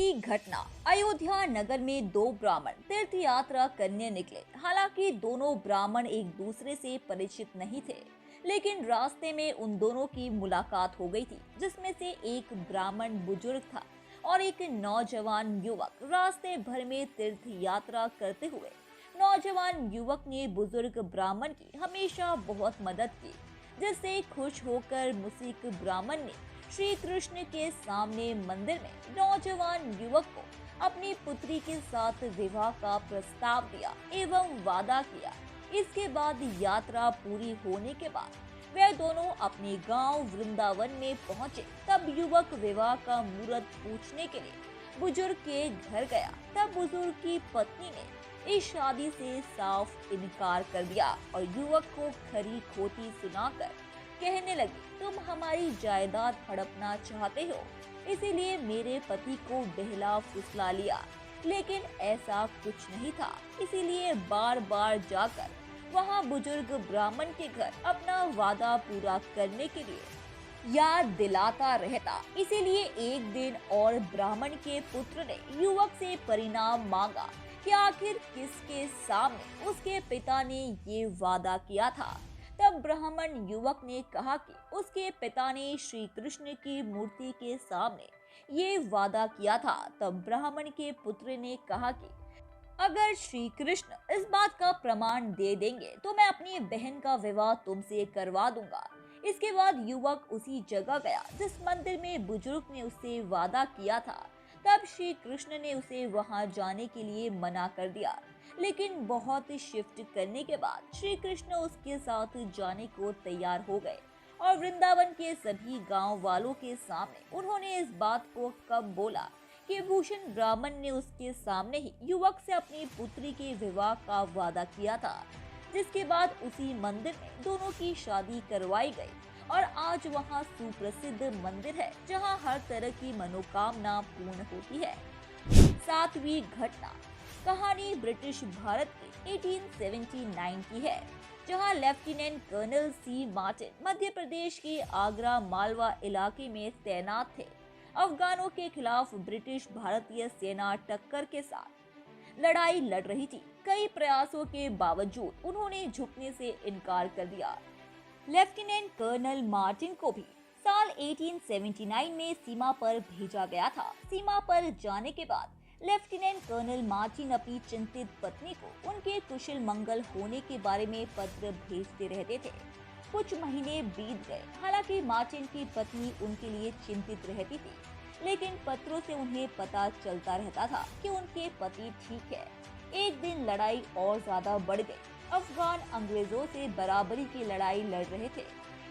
की घटना। अयोध्या नगर में दो ब्राह्मण तीर्थ यात्रा करने निकले। हालांकि दोनों ब्राह्मण एक दूसरे से परिचित नहीं थे, लेकिन रास्ते में उन दोनों की मुलाकात हो गई थी, जिसमें से एक ब्राह्मण बुजुर्ग था और एक नौजवान युवक। रास्ते भर में तीर्थ यात्रा करते हुए नौजवान युवक ने बुजुर्ग ब्राह्मण की हमेशा बहुत मदद की, जिससे खुश होकर मुसीक ब्राह्मण ने श्री कृष्ण के सामने मंदिर में नौजवान युवक को अपनी पुत्री के साथ विवाह का प्रस्ताव दिया एवं वादा किया। इसके बाद यात्रा पूरी होने के बाद वे दोनों अपने गांव वृंदावन में पहुंचे। तब युवक विवाह का मुहूर्त पूछने के लिए बुजुर्ग के घर गया। तब बुजुर्ग की पत्नी ने इस शादी से साफ इनकार कर दिया और युवक को खरी खोटी सुनाकर कहने लगी, तुम हमारी जायदाद हड़पना चाहते हो, इसीलिए मेरे पति को बहला फुसला लिया। लेकिन ऐसा कुछ नहीं था, इसीलिए बार बार जाकर वहां बुजुर्ग ब्राह्मण के घर अपना वादा पूरा करने के लिए याद दिलाता रहता। इसीलिए एक दिन और ब्राह्मण के पुत्र ने युवक से परिणाम मांगा कि आखिर किसके सामने उसके पिता ने ये वादा किया था। तब ब्राह्मण युवक ने कहा कि उसके पिता ने श्री कृष्ण की मूर्ति के सामने ये वादा किया था। तब ब्राह्मण के पुत्र ने कहा कि अगर श्री कृष्ण इस बात का प्रमाण दे देंगे तो मैं अपनी बहन का विवाह तुमसे करवा दूंगा। इसके बाद युवक उसी जगह गया जिस मंदिर में बुजुर्ग ने उससे वादा किया था। तब श्री कृष्ण ने उसे वहां जाने के लिए मना कर दिया, लेकिन बहुत शिफ्ट करने के बाद श्री कृष्ण उसके साथ जाने को तैयार हो गए और वृंदावन के सभी गांव वालों के सामने उन्होंने इस बात को कब बोला कि भूषण ब्राह्मण ने उसके सामने ही युवक से अपनी पुत्री के विवाह का वादा किया था, जिसके बाद उसी मंदिर में दोनों की शादी करवाई गई और आज वहां सुप्रसिद्ध मंदिर है जहां हर तरह की मनोकामना पूर्ण होती है। सातवीं घटना। कहानी ब्रिटिश भारत के 1879 की है, जहां लेफ्टिनेंट कर्नल सी मार्टिन मध्य प्रदेश के आगरा मालवा इलाके में तैनात थे। अफगानों के खिलाफ ब्रिटिश भारतीय सेना टक्कर के साथ लड़ाई लड़ रही थी। कई प्रयासों के बावजूद उन्होंने झुकने से इनकार कर दिया। लेफ्टिनेंट कर्नल मार्टिन को भी साल 1879 में सीमा पर भेजा गया था। सीमा पर जाने के बाद लेफ्टिनेंट कर्नल मार्टिन अपनी चिंतित पत्नी को उनके कुशल मंगल होने के बारे में पत्र भेजते रहते थे। कुछ महीने बीत गए। हालांकि मार्टिन की पत्नी उनके लिए चिंतित रहती थी, लेकिन पत्रों से उन्हें पता चलता रहता था कि उनके पति ठीक है। एक दिन लड़ाई और ज्यादा बढ़ गई। अफगान अंग्रेजों से बराबरी की लड़ाई लड़ रहे थे।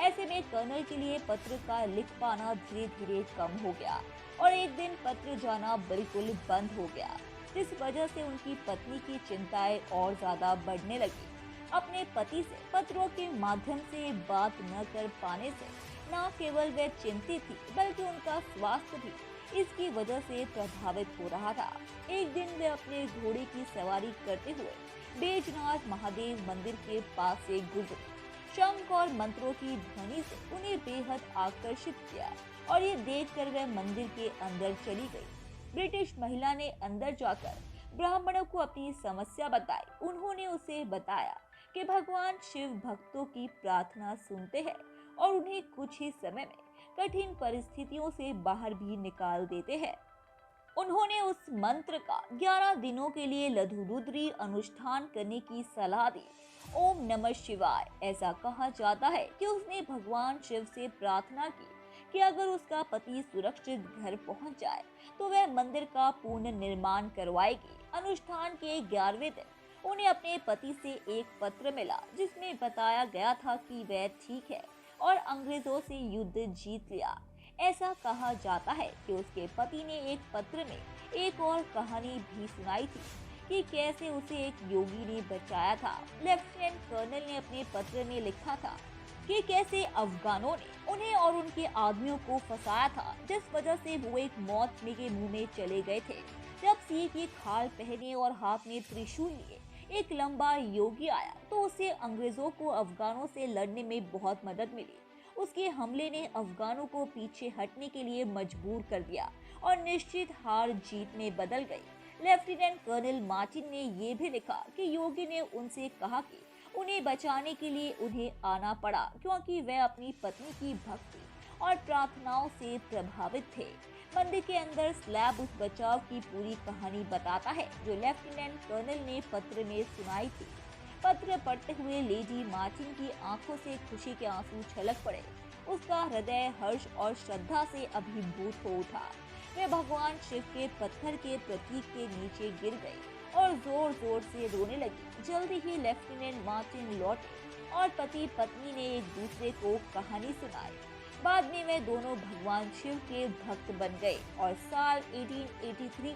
ऐसे में कर्नल के लिए पत्र का लिख पाना धीरे धीरे कम हो गया और एक दिन पत्र जाना बिल्कुल बंद हो गया, जिस वजह से उनकी पत्नी की चिंताएं और ज्यादा बढ़ने लगी। अपने पति से पत्रों के माध्यम से बात न कर पाने से न केवल वे चिंतित थी, बल्कि उनका स्वास्थ्य भी इसकी वजह से प्रभावित हो रहा था। एक दिन वे अपने घोड़े की सवारी करते हुए बैजनाथ महादेव मंदिर के पास से गुजरे। शंख और मंत्रों की ध्वनि से उन्हें बेहद आकर्षित किया और ये देखकर वह मंदिर के अंदर चली गई। ब्रिटिश महिला ने अंदर जाकर ब्राह्मणों को अपनी समस्या बताई। उन्होंने उसे बताया कि भगवान शिव भक्तों की प्रार्थना सुनते हैं और उन्हें कुछ ही समय में कठिन परिस्थितियों से बाहर भी निकाल देते हैं। उन्होंने उस मंत्र का 11 दिनों के लिए लघुरुद्री अनुष्ठान करने की सलाह दी। ओम नमः शिवाय। ऐसा कहा जाता है कि उसने भगवान शिव से प्रार्थना की कि अगर उसका पति सुरक्षित घर पहुंच जाए तो वह मंदिर का पूर्ण निर्माण करवाएगी। अनुष्ठान के 11वें दिन उन्हें अपने पति से एक पत्र मिला, जिसमें बताया गया था कि वह ठीक है और अंग्रेजों से युद्ध जीत लिया। ऐसा कहा जाता है कि उसके पति ने एक पत्र में एक और कहानी भी सुनाई थी कि कैसे उसे एक योगी ने बचाया था। लेफ्टिनेंट कर्नल ने अपने पत्र में लिखा था कि कैसे अफगानों ने उन्हें और उनके आदमियों को फंसाया था, जिस वजह से वो एक मौत के मुंह में चले गए थे। जब सिंह की खाल पहने और हाथ में त्रिशूल लिए एक लंबा योगी आया तो उसे अंग्रेजों को अफगानों से लड़ने में बहुत मदद मिली। उसके हमले ने अफगानों को पीछे हटने के लिए मजबूर कर दिया और निश्चित हार जीत में बदल गई। लेफ्टिनेंट कर्नल मार्टिन ने यह भी लिखा कि योगी ने उनसे कहा कि उन्हें बचाने के लिए उन्हें आना पड़ा क्योंकि वे अपनी पत्नी की भक्ति और प्रार्थनाओं से प्रभावित थे। मंदिर के अंदर स्लैब उस बचाव की पूरी कहानी बताता है जो लेफ्टिनेंट कर्नल ने पत्र में सुनाई थी। पत्र पढ़ते हुए लेडी मार्टिन की आंखों से खुशी के आंसू छलक पड़े। उसका हृदय हर्ष और श्रद्धा से अभिभूत हो उठा। वे भगवान शिव के पत्थर के प्रतीक के नीचे गिर गई और जोर जोर से रोने लगी। जल्दी ही लेफ्टिनेंट मार्टिन लौटे और पति पत्नी ने एक दूसरे को कहानी सुनाई। बाद में वे दोनों भगवान शिव के भक्त बन गए और साल 1883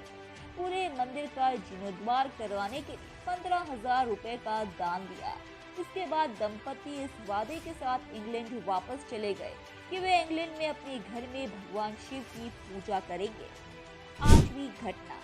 पूरे मंदिर का जीर्णोद्धार करवाने के लिए 15,000 रुपए का दान दिया। इसके बाद दंपति इस वादे के साथ इंग्लैंड वापस चले गए कि वे इंग्लैंड में अपने घर में भगवान शिव की पूजा करेंगे। 8वीं घटना।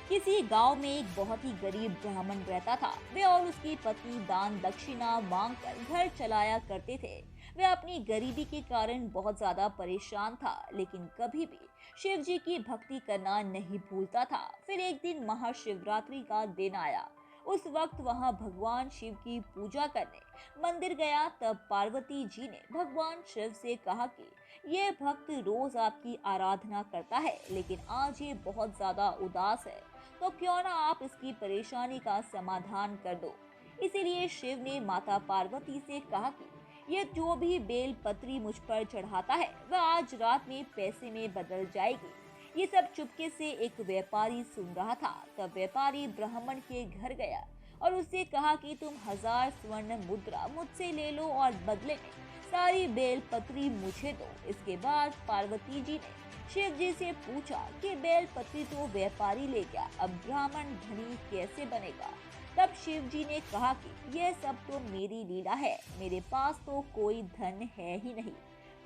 किसी गांव में एक बहुत ही गरीब ब्राह्मण रहता था। वे और उसकी पत्नी दान दक्षिणा मांगकर घर चलाया करते थे। वे अपनी गरीबी के कारण बहुत ज्यादा परेशान था, लेकिन कभी भी शिव जी की भक्ति करना नहीं भूलता था। फिर एक दिन महाशिवरात्रि का दिन आया। उस वक्त वहां भगवान शिव की पूजा करने मंदिर गया। तब पार्वती जी ने भगवान शिव से कहा कि ये भक्त रोज आपकी आराधना करता है, लेकिन आज ये बहुत ज्यादा उदास है, तो क्यों ना आप इसकी परेशानी का समाधान कर दो। इसीलिए शिव ने माता पार्वती से कहा कि ये जो भी बेल पत्री मुझ पर चढ़ाता है वह आज रात में पैसे में बदल जाएगी। ये सब चुपके से एक व्यापारी सुन रहा था। तब व्यापारी ब्राह्मण के घर गया और उससे कहा कि तुम 1000 स्वर्ण मुद्रा मुझसे ले लो और बदले में सारी बेल पत्री मुझे दो। इसके बाद पार्वती जी ने शिव जी से पूछा कि बेल पत्री तो व्यापारी ले गया, अब ब्राह्मण धनी कैसे बनेगा। तब शिव जी ने कहा कि यह सब तो मेरी लीला है, मेरे पास तो कोई धन है ही नहीं।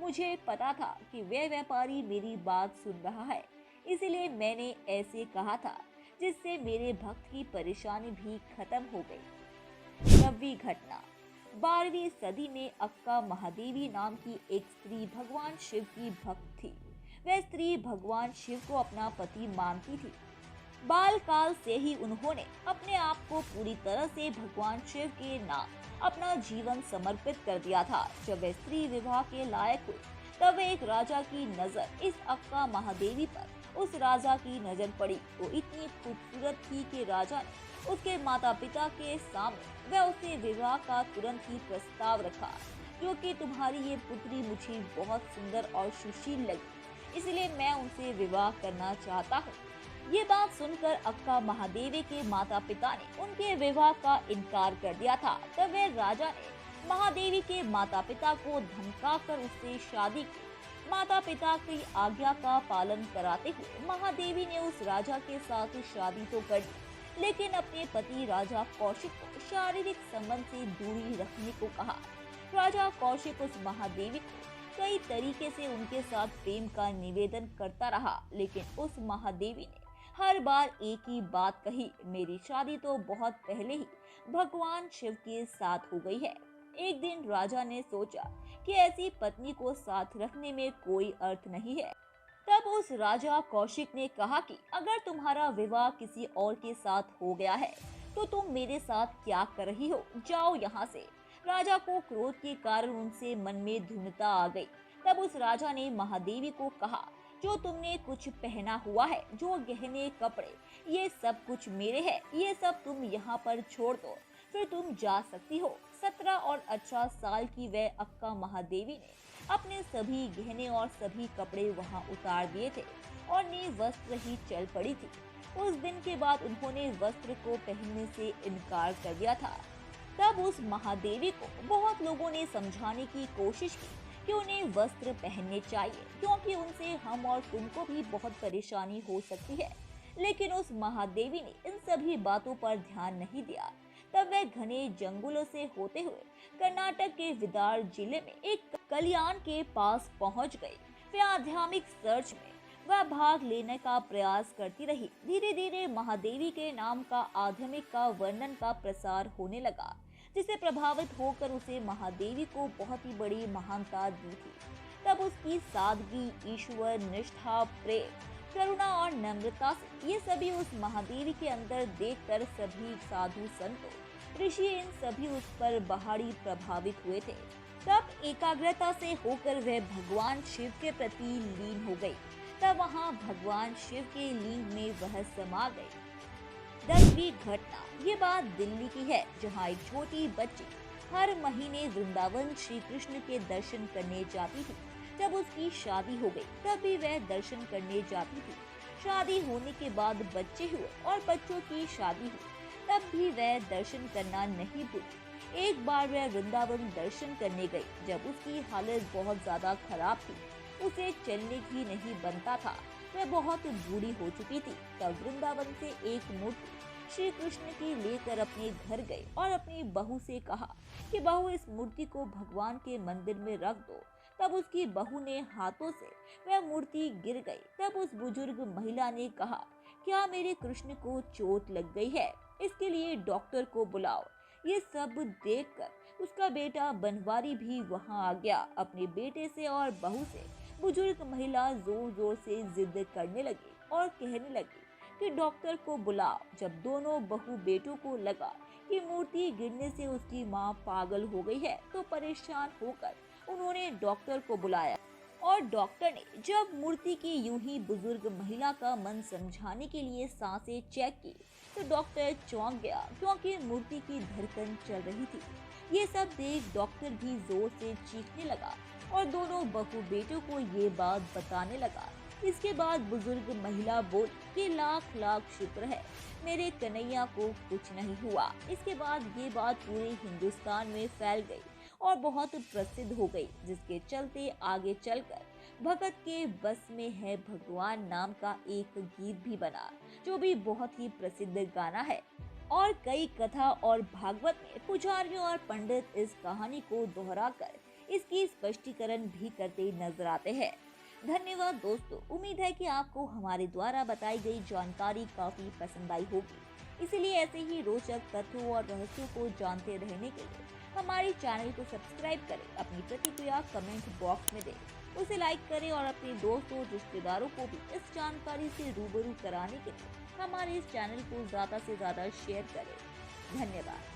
मुझे पता था कि वह व्यापारी मेरी बात सुन रहा है, इसलिए मैंने ऐसे कहा था, जिससे मेरे भक्त की परेशानी भी खत्म हो गई। 9वीं घटना। 12वीं सदी में अक्का महादेवी नाम की एक स्त्री भगवान शिव की भक्त थी। वह स्त्री भगवान शिव को अपना पति मानती थी। बाल काल से ही उन्होंने अपने आप को पूरी तरह से भगवान शिव के नाम अपना जीवन समर्पित कर दिया था। जब वह स्त्री विवाह के लायक हुई तब एक राजा की नजर इस अक्का महादेवी पर उस राजा की नजर पड़ी तो इतनी खूबसूरत थी कि राजा ने उसके माता पिता के सामने वह उसे विवाह का तुरंत ही प्रस्ताव रखा, क्योंकि तुम्हारी ये पुत्री मुझे बहुत सुंदर और सुशील लगी, इसलिए मैं उनसे विवाह करना चाहता हूँ। ये बात सुनकर अक्का महादेवी के माता पिता ने उनके विवाह का इनकार कर दिया था। तब वह राजा ने महादेवी के माता पिता को धमकाकर उससे शादी की। माता पिता की आज्ञा का पालन कराते हुए महादेवी ने उस राजा के साथ शादी तो कर दी, लेकिन अपने पति राजा कौशिक को शारीरिक संबंध से दूरी रखने को कहा। राजा कौशिक उस महादेवी को कई तरीके से उनके साथ प्रेम का निवेदन करता रहा, लेकिन उस महादेवी ने हर बार एक ही बात कही, मेरी शादी तो बहुत पहले ही भगवान शिव के साथ हो गई है। एक दिन राजा ने सोचा कि ऐसी पत्नी को साथ रखने में कोई अर्थ नहीं है। तब उस राजा कौशिक ने कहा कि अगर तुम्हारा विवाह किसी और के साथ हो गया है तो तुम मेरे साथ क्या कर रही हो, जाओ यहाँ से। राजा को क्रोध के कारण उनसे मन में धुनता आ गई। तब उस राजा ने महादेवी को कहा, जो तुमने कुछ पहना हुआ है, जो गहने कपड़े, ये सब कुछ मेरे हैं, ये सब तुम यहाँ पर छोड़ दो, फिर तुम जा सकती हो। 17 और 18 साल की वह अक्का महादेवी ने अपने सभी गहने और सभी कपड़े वहाँ उतार दिए थे और निर्वस्त्र ही चल पड़ी थी। उस दिन के बाद उन्होंने वस्त्र को पहनने से इनकार कर दिया था। तब उस महादेवी को बहुत लोगों ने समझाने की कोशिश की कि उन्हें वस्त्र पहनने चाहिए, क्योंकि उनसे हम और तुमको भी बहुत परेशानी हो सकती है। लेकिन उस महादेवी ने इन सभी बातों पर ध्यान नहीं दिया। तब वह घने जंगलों से होते हुए कर्नाटक के विदार जिले में एक कल्याण के पास पहुंच गई। फिर आध्यात्मिक सर्च में वह भाग लेने का प्रयास करती रही। धीरे धीरे महादेवी के नाम का आध्यात्मिक का वर्णन का प्रसार होने लगा। जिसे प्रभावित होकर उसे महादेवी को बहुत ही बड़ी महानता दी थी। तब उसकी सादगी, ईश्वर निष्ठा, प्रेम, करुणा और नम्रता से ये सभी उस महादेवी के अंदर देखकर सभी साधु संतों, ऋषि इन सभी उस पर बहारी प्रभावित हुए थे। तब एकाग्रता से होकर वह भगवान शिव के प्रति लीन हो गई। तब वहाँ भगवान शिव के लिंग में वह समा गई। 10वीं घटना, ये बात दिल्ली की है, जहाँ एक छोटी बच्ची हर महीने वृंदावन श्री कृष्ण के दर्शन करने जाती थी। जब उसकी शादी हो गई तब भी वह दर्शन करने जाती थी। शादी होने के बाद बच्चे हुए और बच्चों की शादी हुई, तब भी वह दर्शन करना नहीं भूली। एक बार वह वृंदावन दर्शन करने गई जब उसकी हालत बहुत ज्यादा खराब थी, उसे चलने भी नहीं बनता था, वह बहुत बूढ़ी हो चुकी थी। तब वृंदावन से एक मूर्ति श्री कृष्ण की लेकर अपने घर गई और अपनी बहू से कहा कि बहू, इस मूर्ति को भगवान के मंदिर में रख दो। तब उसकी बहू ने हाथों से वह मूर्ति गिर गई। तब उस बुजुर्ग महिला ने कहा, क्या मेरे कृष्ण को चोट लग गई है? इसके लिए डॉक्टर को बुलाओ। ये सब देखकर उसका बेटा बनवारी भी वहां आ गया। अपने बेटे से और बहू से बुजुर्ग महिला जोर जोर से जिद करने लगी और कहने लगी कि डॉक्टर को बुलाओ। जब दोनों बहू बेटों को लगा कि मूर्ति गिरने से उसकी मां पागल हो गई है, तो परेशान होकर उन्होंने डॉक्टर को बुलाया और डॉक्टर ने जब मूर्ति की यूं ही बुजुर्ग महिला का मन समझाने के लिए सांसें चेक की, तो डॉक्टर चौंक गया क्योंकि मूर्ति की धड़कन चल रही थी। ये सब देख डॉक्टर भी जोर से चीखने लगा और दोनों बहू बेटों को ये बात बताने लगा। इसके बाद बुजुर्ग महिला बोली कि लाख लाख शुक्र है, मेरे कन्हैया को कुछ नहीं हुआ। इसके बाद ये बात पूरे हिंदुस्तान में फैल गई और बहुत प्रसिद्ध हो गई, जिसके चलते आगे चलकर भगत के बस में है भगवान नाम का एक गीत भी बना, जो भी बहुत ही प्रसिद्ध गाना है। और कई कथा और भागवत में पुजारियों और पंडित इस कहानी को दोहराकर इसकी स्पष्टीकरण भी करते नजर आते हैं। धन्यवाद दोस्तों, उम्मीद है कि आपको हमारे द्वारा बताई गई जानकारी काफी पसंद आई होगी। इसलिए ऐसे ही रोचक तथ्यों और रहस्यों को जानते रहने के लिए हमारे चैनल को सब्सक्राइब करें, अपनी प्रतिक्रिया कमेंट बॉक्स में दें, उसे लाइक करें और अपने दोस्तों और रिश्तेदारों को भी इस जानकारी से रूबरू कराने के लिए हमारे इस चैनल को ज्यादा से ज्यादा शेयर करें। धन्यवाद।